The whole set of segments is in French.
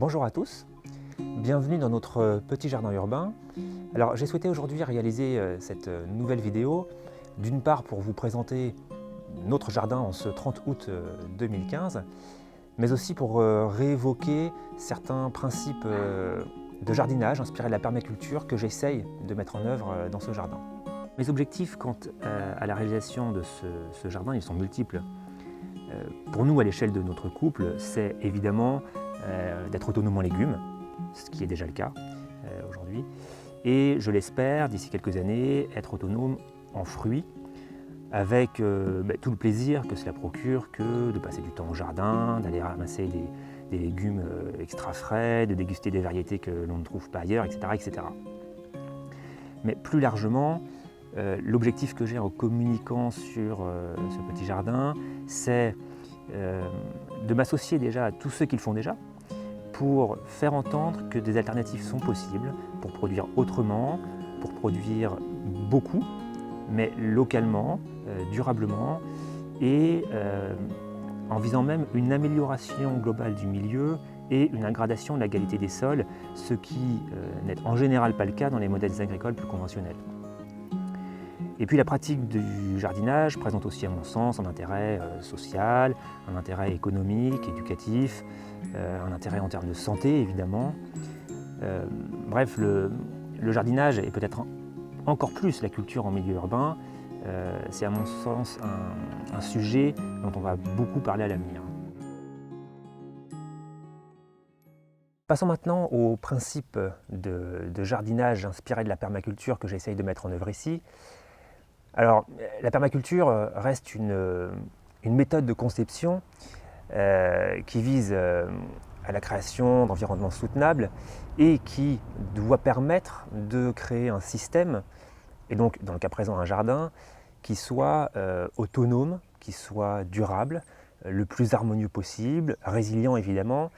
Bonjour à tous, bienvenue dans notre petit jardin urbain. Alors j'ai souhaité aujourd'hui réaliser cette nouvelle vidéo, d'une part pour vous présenter notre jardin en ce 30 août 2015, mais aussi pour réévoquer certains principes de jardinage inspirés de la permaculture que j'essaye de mettre en œuvre dans ce jardin. Mes objectifs quant à la réalisation de ce jardin, ils sont multiples. Pour nous, à l'échelle de notre couple, c'est évidemment d'être autonome en légumes, ce qui est déjà le cas aujourd'hui, et je l'espère, d'ici quelques années, être autonome en fruits, avec tout le plaisir que cela procure que de passer du temps au jardin, d'aller ramasser des légumes extra frais, de déguster des variétés que l'on ne trouve pas ailleurs, etc. etc. Mais plus largement, l'objectif que j'ai en communiquant sur ce petit jardin, c'est de m'associer déjà à tous ceux qui le font déjà, pour faire entendre que des alternatives sont possibles, pour produire autrement, pour produire beaucoup, mais localement, durablement, et en visant même une amélioration globale du milieu et une dégradation de la qualité des sols, ce qui n'est en général pas le cas dans les modèles agricoles plus conventionnels. Et puis la pratique du jardinage présente aussi à mon sens un intérêt social, un intérêt économique, éducatif, un intérêt en termes de santé évidemment. Bref, le jardinage et peut-être encore plus la culture en milieu urbain, c'est à mon sens un sujet dont on va beaucoup parler à l'avenir. Passons maintenant au principe de jardinage inspiré de la permaculture que j'essaye de mettre en œuvre ici. Alors, la permaculture reste une méthode de conception qui vise à la création d'environnements soutenables et qui doit permettre de créer un système, et donc dans le cas présent un jardin, qui soit autonome, qui soit durable, le plus harmonieux possible, résilient évidemment,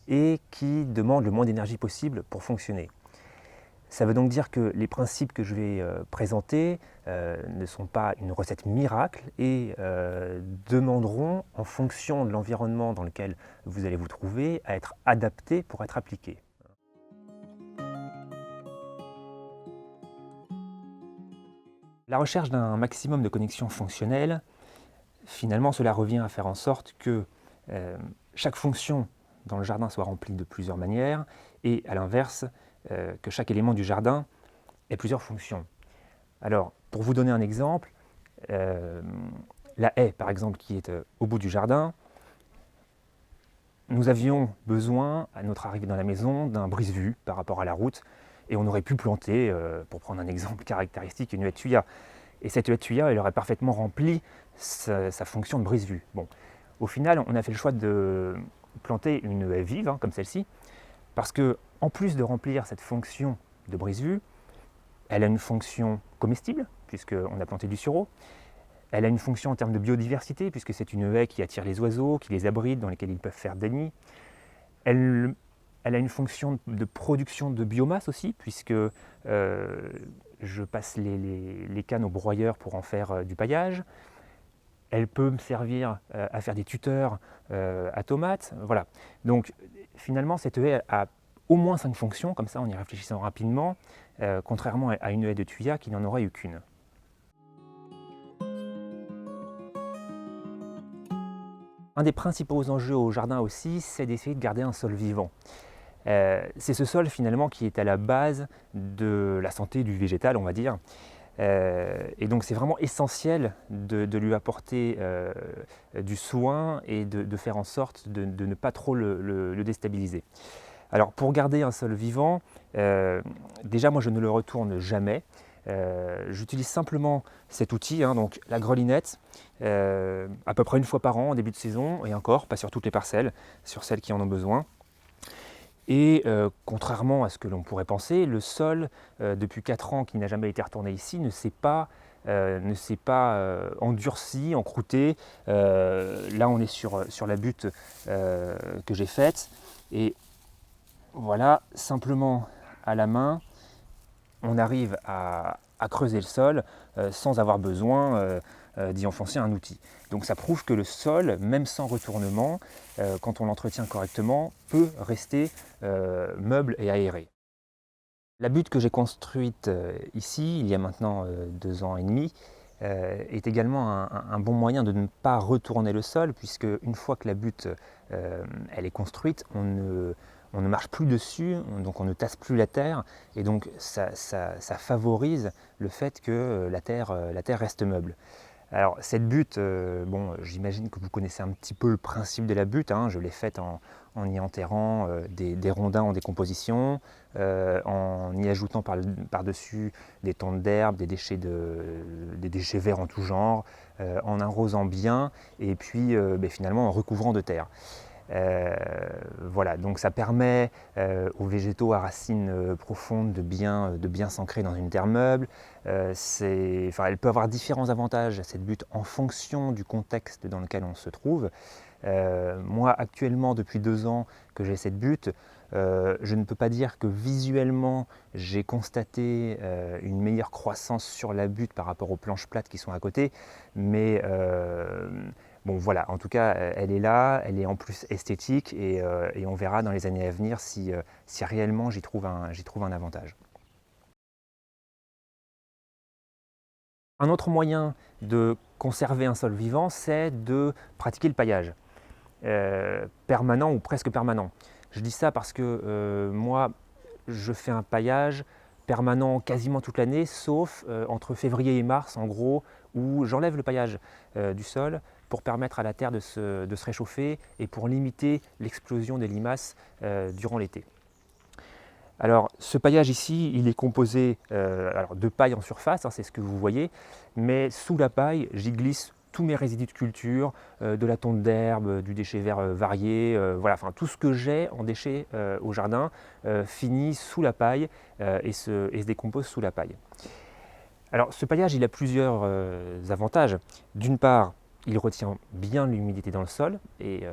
et qui demande le moins d'énergie possible pour fonctionner. Ça veut donc dire que les principes que je vais présenter ne sont pas une recette miracle et demanderont, en fonction de l'environnement dans lequel vous allez vous trouver, à être adaptés pour être appliqués. La recherche d'un maximum de connexions fonctionnelles, finalement cela revient à faire en sorte que chaque fonction dans le jardin soit remplie de plusieurs manières et à l'inverse, que chaque élément du jardin ait plusieurs fonctions. Alors, pour vous donner un exemple, la haie, par exemple, qui est au bout du jardin, nous avions besoin, à notre arrivée dans la maison, d'un brise-vue par rapport à la route, et on aurait pu planter, pour prendre un exemple caractéristique, une haie de tuya. Et cette haie de tuya, elle aurait parfaitement rempli sa fonction de brise-vue. Bon, au final, on a fait le choix de planter une haie vive, comme celle-ci, parce que, en plus de remplir cette fonction de brise-vue, elle a une fonction comestible, puisqu'on a planté du sureau. Elle a une fonction en termes de biodiversité, puisque c'est une haie qui attire les oiseaux, qui les abrite, dans lesquels ils peuvent faire des nids. Elle a une fonction de production de biomasse aussi, puisque je passe les cannes au broyeur pour en faire du paillage. Elle peut me servir à faire des tuteurs à tomates. Voilà. Donc finalement, cette haie a au moins 5 fonctions, comme ça en y réfléchissant rapidement, contrairement à une haie de tuya qui n'en aurait eu qu'une. Un des principaux enjeux au jardin aussi, c'est d'essayer de garder un sol vivant. C'est ce sol finalement qui est à la base de la santé du végétal, on va dire. Et donc c'est vraiment essentiel de lui apporter du soin et de faire en sorte de ne pas trop le déstabiliser. Alors pour garder un sol vivant, déjà moi je ne le retourne jamais. J'utilise simplement cet outil, donc la grelinette, à peu près une fois par an en début de saison, et encore, pas sur toutes les parcelles, sur celles qui en ont besoin. Et contrairement à ce que l'on pourrait penser, le sol, depuis 4 ans qui n'a jamais été retourné ici, ne s'est pas endurci, encrouté. Là on est sur la butte que j'ai faite, et voilà, simplement à la main, on arrive à creuser le sol sans avoir besoin d'y enfoncer un outil. Donc ça prouve que le sol, même sans retournement, quand on l'entretient correctement, peut rester meuble et aéré. La butte que j'ai construite ici, il y a maintenant 2 ans et demi, est également un bon moyen de ne pas retourner le sol, puisque une fois que la butte elle est construite, on ne marche plus dessus, donc on ne tasse plus la terre, et donc ça favorise le fait que la terre reste meuble. Alors cette butte, bon, j'imagine que vous connaissez un petit peu le principe de la butte, hein. Je l'ai faite en y enterrant des rondins en décomposition, en y ajoutant par-dessus des tontes d'herbe, des déchets verts en tout genre, en arrosant bien et puis finalement en recouvrant de terre. Voilà, donc ça permet aux végétaux à racines profondes de bien s'ancrer dans une terre meuble. Elle peut avoir différents avantages, cette butte, en fonction du contexte dans lequel on se trouve. Moi, actuellement, depuis 2 ans que j'ai cette butte, je ne peux pas dire que visuellement j'ai constaté une meilleure croissance sur la butte par rapport aux planches plates qui sont à côté, mais bon voilà, en tout cas elle est là, elle est en plus esthétique et on verra dans les années à venir si réellement j'y trouve un avantage. Un autre moyen de conserver un sol vivant, c'est de pratiquer le paillage, permanent ou presque permanent. Je dis ça parce que moi, je fais un paillage permanent quasiment toute l'année, sauf entre février et mars, en gros, où j'enlève le paillage du sol pour permettre à la terre de se réchauffer et pour limiter l'explosion des limaces durant l'été. Alors, ce paillage ici, il est composé de paille en surface, hein, c'est ce que vous voyez, mais sous la paille, j'y glisse tous mes résidus de culture, de la tonte d'herbe, du déchet vert varié, voilà, enfin tout ce que j'ai en déchets au jardin finit sous la paille et se décompose sous la paille. Alors, ce paillage, il a plusieurs avantages. D'une part, il retient bien l'humidité dans le sol, et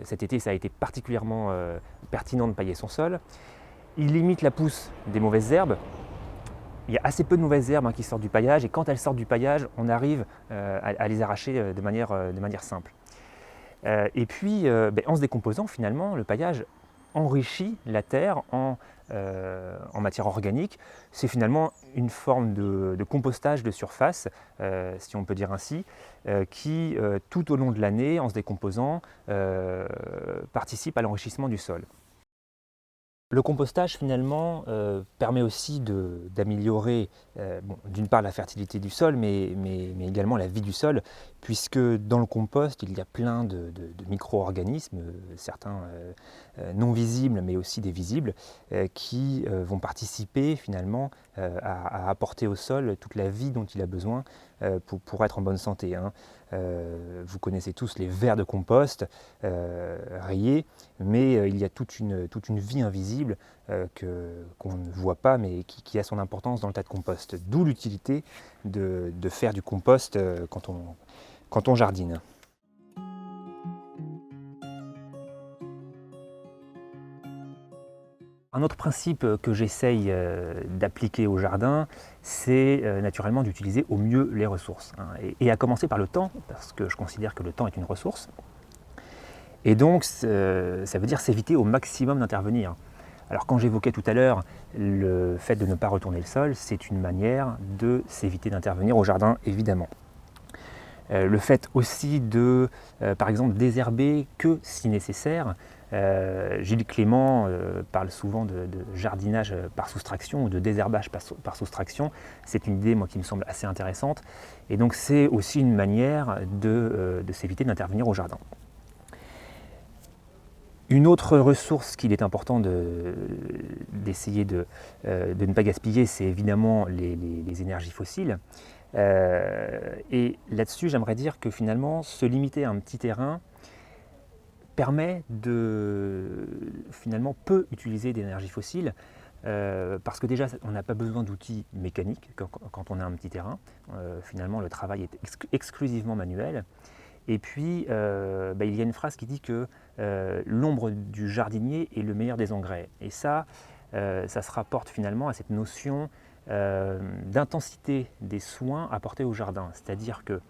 cet été, ça a été particulièrement pertinent de pailler son sol. Il limite la pousse des mauvaises herbes. Il y a assez peu de mauvaises herbes qui sortent du paillage, et quand elles sortent du paillage, on arrive à les arracher de manière simple. Et puis, en se décomposant, finalement, le paillage enrichit la terre en matière organique. C'est finalement une forme de compostage de surface, si on peut dire ainsi, qui, tout au long de l'année, en se décomposant, participe à l'enrichissement du sol. Le compostage finalement permet aussi d'améliorer d'une part la fertilité du sol, mais également la vie du sol, puisque dans le compost il y a plein de micro-organismes, certains non visibles mais aussi des visibles, qui vont participer finalement à apporter au sol toute la vie dont il a besoin pour être en bonne santé, hein. Vous connaissez tous les vers de compost rayés, mais il y a toute une vie invisible qu'on ne voit pas, mais qui a son importance dans le tas de compost. D'où l'utilité de faire du compost quand on jardine. Un autre principe que j'essaye d'appliquer au jardin, c'est naturellement d'utiliser au mieux les ressources, hein, et à commencer par le temps, parce que je considère que le temps est une ressource. Et donc, ça veut dire s'éviter au maximum d'intervenir. Alors quand j'évoquais tout à l'heure le fait de ne pas retourner le sol, c'est une manière de s'éviter d'intervenir au jardin, évidemment. Le fait aussi de, par exemple, désherber que si nécessaire. Gilles Clément parle souvent de jardinage par soustraction ou de désherbage par soustraction. C'est une idée, moi, qui me semble assez intéressante. Et donc c'est aussi une manière de s'éviter d'intervenir au jardin. Une autre ressource qu'il est important d'essayer de ne pas gaspiller, c'est évidemment les énergies fossiles. Et là-dessus, j'aimerais dire que finalement, se limiter à un petit terrain permet de finalement peu utiliser d'énergie fossile, parce que déjà, on n'a pas besoin d'outils mécaniques quand on a un petit terrain. Finalement, le travail est exclusivement manuel. Et puis, il y a une phrase qui dit que l'ombre du jardinier est le meilleur des engrais. Et ça se rapporte finalement à cette notion d'intensité des soins apportés au jardin. C'est-à-dire que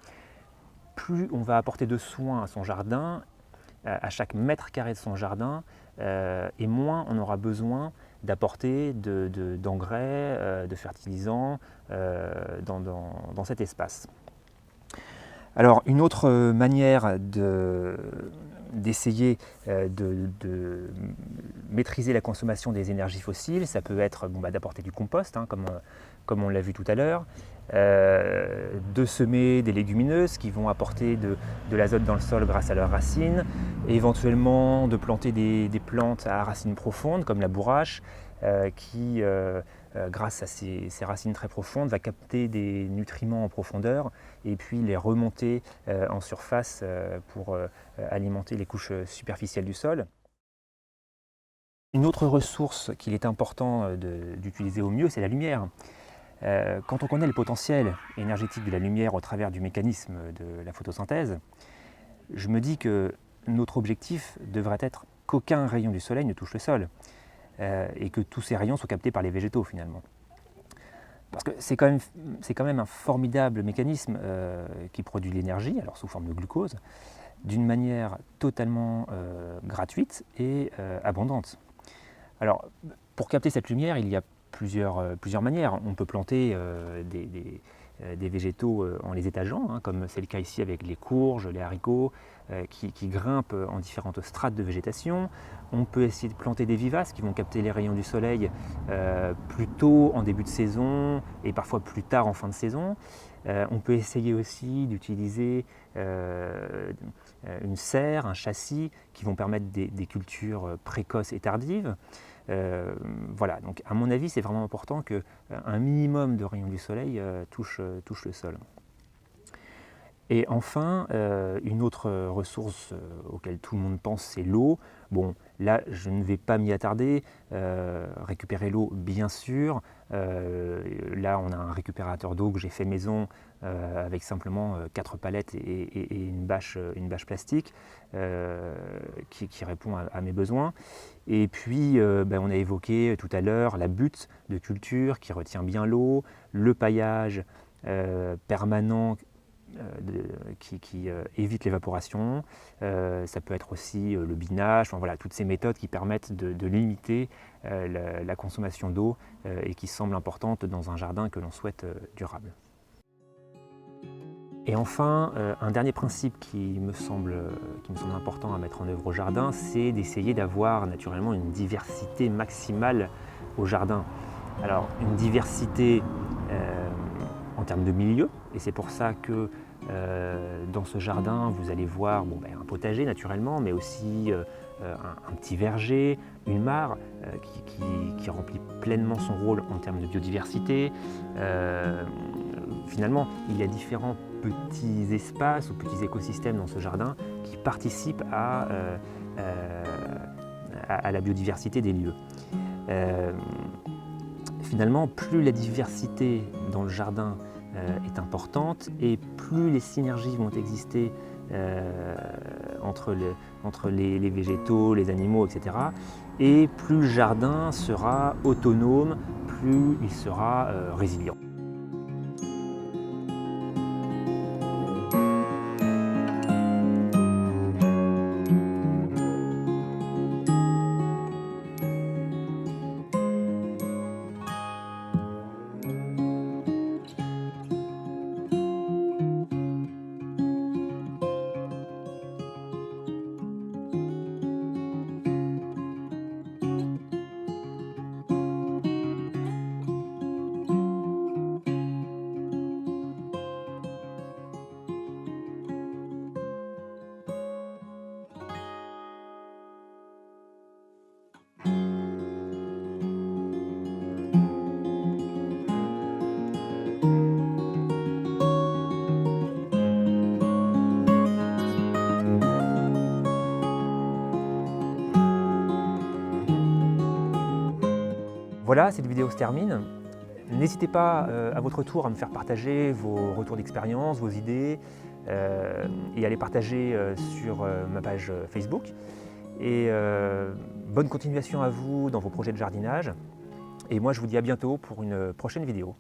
plus on va apporter de soins à son jardin, à chaque mètre carré de son jardin, et moins on aura besoin d'apporter d'engrais, de fertilisants dans cet espace. Alors une autre manière d'essayer de maîtriser la consommation des énergies fossiles, ça peut être d'apporter du compost, hein, comme on l'a vu tout à l'heure, de semer des légumineuses qui vont apporter de l'azote dans le sol grâce à leurs racines, et éventuellement de planter des plantes à racines profondes comme la bourrache, qui, grâce à ses racines très profondes, va capter des nutriments en profondeur et puis les remonter en surface pour alimenter les couches superficielles du sol. Une autre ressource qu'il est important d'utiliser au mieux, c'est la lumière. Quand on connaît le potentiel énergétique de la lumière au travers du mécanisme de la photosynthèse, je me dis que notre objectif devrait être qu'aucun rayon du soleil ne touche le sol et que tous ces rayons soient captés par les végétaux finalement. Parce que c'est quand même un formidable mécanisme qui produit l'énergie, alors sous forme de glucose, d'une manière totalement gratuite et abondante. Alors, pour capter cette lumière, il y a plusieurs manières. On peut planter des végétaux en les étageant, hein, comme c'est le cas ici avec les courges, les haricots, qui grimpent en différentes strates de végétation. On peut essayer de planter des vivaces qui vont capter les rayons du soleil plus tôt en début de saison et parfois plus tard en fin de saison. On peut essayer aussi d'utiliser une serre, un châssis qui vont permettre des cultures précoces et tardives. Voilà, donc à mon avis, c'est vraiment important qu'un minimum de rayons du soleil touche le sol. Et enfin, une autre ressource auquel tout le monde pense, c'est l'eau. Bon, là, je ne vais pas m'y attarder. Récupérer l'eau, bien sûr. Là, on a un récupérateur d'eau que j'ai fait maison avec simplement 4 palettes et une bâche plastique qui répond à mes besoins. Et puis, on a évoqué tout à l'heure la butte de culture qui retient bien l'eau, le paillage permanent qui évite l'évaporation. Ça peut être aussi le binage, enfin, voilà, toutes ces méthodes qui permettent de limiter la consommation d'eau et qui semblent importantes dans un jardin que l'on souhaite durable. Et enfin, un dernier principe qui me semble important à mettre en œuvre au jardin, c'est d'essayer d'avoir naturellement une diversité maximale au jardin. Alors, une diversité en termes de milieu, et c'est pour ça que dans ce jardin, vous allez voir un potager naturellement, mais aussi un petit verger, une mare qui remplit pleinement son rôle en termes de biodiversité. Finalement, il y a différents petits espaces ou petits écosystèmes dans ce jardin qui participent à la biodiversité des lieux. Finalement, plus la diversité dans le jardin est importante et plus les synergies vont exister entre les végétaux, les animaux, etc. Et plus le jardin sera autonome, plus il sera résilient. Voilà, cette vidéo se termine. N'hésitez pas à votre tour à me faire partager vos retours d'expérience, vos idées, et à les partager sur ma page Facebook. Et bonne continuation à vous dans vos projets de jardinage. Et moi, je vous dis à bientôt pour une prochaine vidéo.